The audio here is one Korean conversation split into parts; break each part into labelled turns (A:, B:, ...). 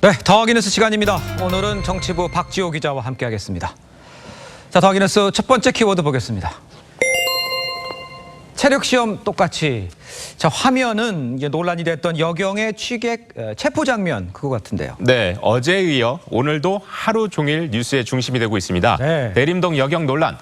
A: 네, 더하기 뉴스 시간입니다. 오늘은 정치부 박지호 기자와 함께하겠습니다. 자, 더하기 뉴스 첫 번째 키워드 보겠습니다. 체력시험 똑같이. 자, 화면은 이제 논란이 됐던 여경의 취객 체포 장면 그거 같은데요.
B: 네, 어제에 이어 오늘도 하루 종일 뉴스의 중심이 되고 있습니다.
A: 네.
B: 대림동 여경 논란.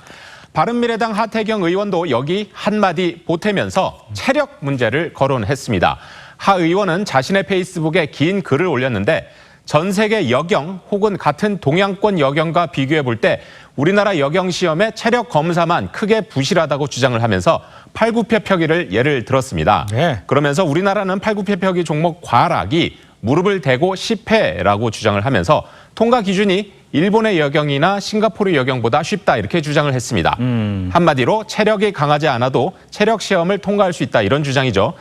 B: 바른미래당 하태경 의원도 여기 한마디 보태면서 체력 문제를 거론했습니다. 하 의원은 자신의 페이스북에 긴 글을 올렸는데 전 세계 여경 혹은 같은 동양권 여경과 비교해 볼 때 우리나라 여경 시험의 체력 검사만 크게 부실하다고 주장을 하면서 팔굽혀펴기를 예를 들었습니다.
A: 네.
B: 그러면서 우리나라는 팔굽혀펴기 종목 과락이 무릎을 대고 10회라고 주장을 하면서 통과 기준이 일본의 여경이나 싱가포르 여경보다 쉽다 이렇게 주장을 했습니다. 한마디로 체력이 강하지 않아도 체력 시험을 통과할 수 있다 이런 주장이죠.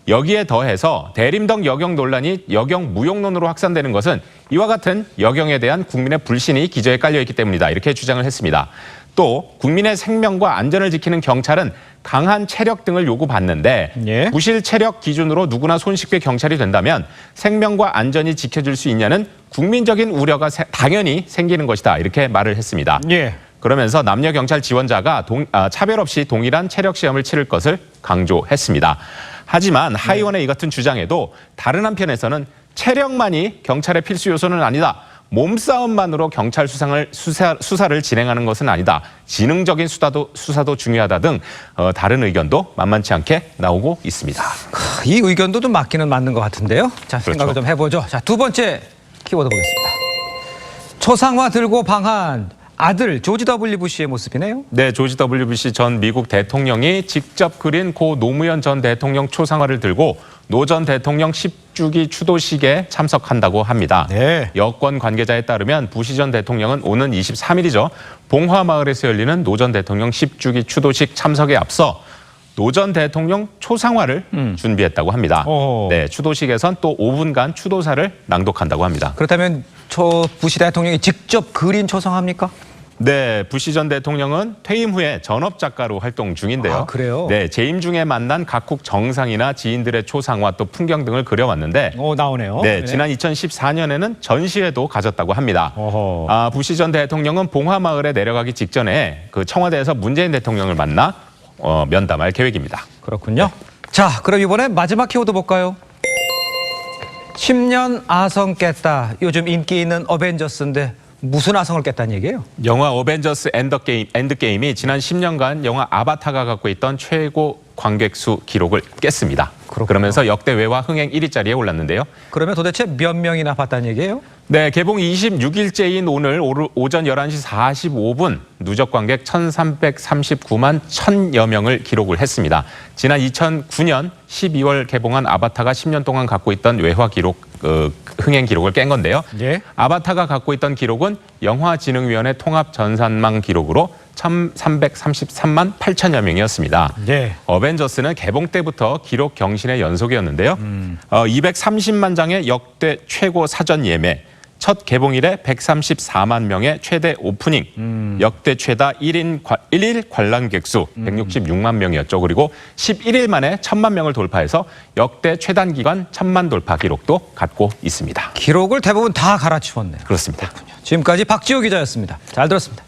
B: 여기에 더해서 대림동 여경 논란이 여경 무용론으로 확산되는 것은 이와 같은 여경에 대한 국민의 불신이 기저에 깔려있기 때문이다 이렇게 주장을 했습니다. 또 국민의 생명과 안전을 지키는 경찰은 강한 체력 등을 요구받는데
A: 예.
B: 부실 체력 기준으로 누구나 손쉽게 경찰이 된다면 생명과 안전이 지켜질 수 있냐는 국민적인 우려가 당연히 생기는 것이다 이렇게 말을 했습니다.
A: 예.
B: 그러면서 남녀 경찰 지원자가 차별 없이 동일한 체력 시험을 치를 것을 강조했습니다. 하지만 하 의원의 이 같은 주장에도 다른 한편에서는 체력만이 경찰의 필수 요소는 아니다. 몸싸움만으로 경찰 수사를 진행하는 것은 아니다. 지능적인 수사도 중요하다 등 다른 의견도 만만치 않게 나오고 있습니다.
A: 이 의견도 좀 맞기는 맞는 것 같은데요. 자, 생각을
B: 그렇죠.
A: 좀 해보죠. 자, 두 번째 키워드 보겠습니다. 초상화 들고 방한 아들 조지 W. 부시의 모습이네요.
B: 네, 조지 W. 부시 전 미국 대통령이 직접 그린 고 노무현 전 대통령 초상화를 들고 노 전 대통령 10주기 추도식에 참석한다고 합니다.
A: 네.
B: 여권 관계자에 따르면 부시 전 대통령은 오는 23일이죠. 봉화마을에서 열리는 노 전 대통령 10주기 추도식 참석에 앞서 노 전 대통령 초상화를 준비했다고 합니다. 네, 추도식에선 또 5분간 추도사를 낭독한다고 합니다.
A: 그렇다면 부시 대통령이 직접 그린 초상화입니까?
B: 네, 부시 전 대통령은 퇴임 후에 전업 작가로 활동 중인데요.
A: 아, 그래요?
B: 네, 재임 중에 만난 각국 정상이나 지인들의 초상화 또 풍경 등을 그려왔는데
A: 나오네요.
B: 네, 지난 2014년에는 전시회도 가졌다고 합니다.
A: 어허.
B: 부시 전 대통령은 봉화마을에 내려가기 직전에 그 청와대에서 문재인 대통령을 만나 면담할 계획입니다.
A: 그렇군요. 자, 그럼 이번에 마지막 키워드 볼까요? 10년 아성 깼다. 요즘 인기 있는 어벤져스인데 무슨 아성을 깼다는 얘기예요?
B: 영화 어벤져스 엔드게임이 지난 10년간 영화 아바타가 갖고 있던 최고 관객 수 기록을 깼습니다.
A: 그렇구나.
B: 그러면서 역대 외화 흥행 1위자리에 올랐는데요.
A: 그러면 도대체 몇 명이나 봤다는 얘기예요?
B: 네, 개봉 26일째인 오늘 오전 11시 45분 누적 관객 1,339만 1,000여 명을 기록을 했습니다. 지난 2009년 12월 개봉한 아바타가 10년 동안 갖고 있던 외화 기록, 흥행 기록을 깬 건데요.
A: 예.
B: 아바타가 갖고 있던 기록은 영화진흥위원회 통합 전산망 기록으로 1,333만 8천여 명이었습니다.
A: 예.
B: 어벤져스는 개봉 때부터 기록 경신의 연속이었는데요. 230만 장의 역대 최고 사전 예매, 첫 개봉일에 134만 명의 최대 오프닝, 역대 최다 1일 관람객 수 166만 명이었죠. 그리고 11일 만에 1,000만 명을 돌파해서 역대 최단 기간 1,000만 돌파 기록도 갖고 있습니다.
A: 기록을 대부분 다 갈아치웠네요.
B: 그렇습니다.
A: 지금까지 박지호 기자였습니다. 잘 들었습니다.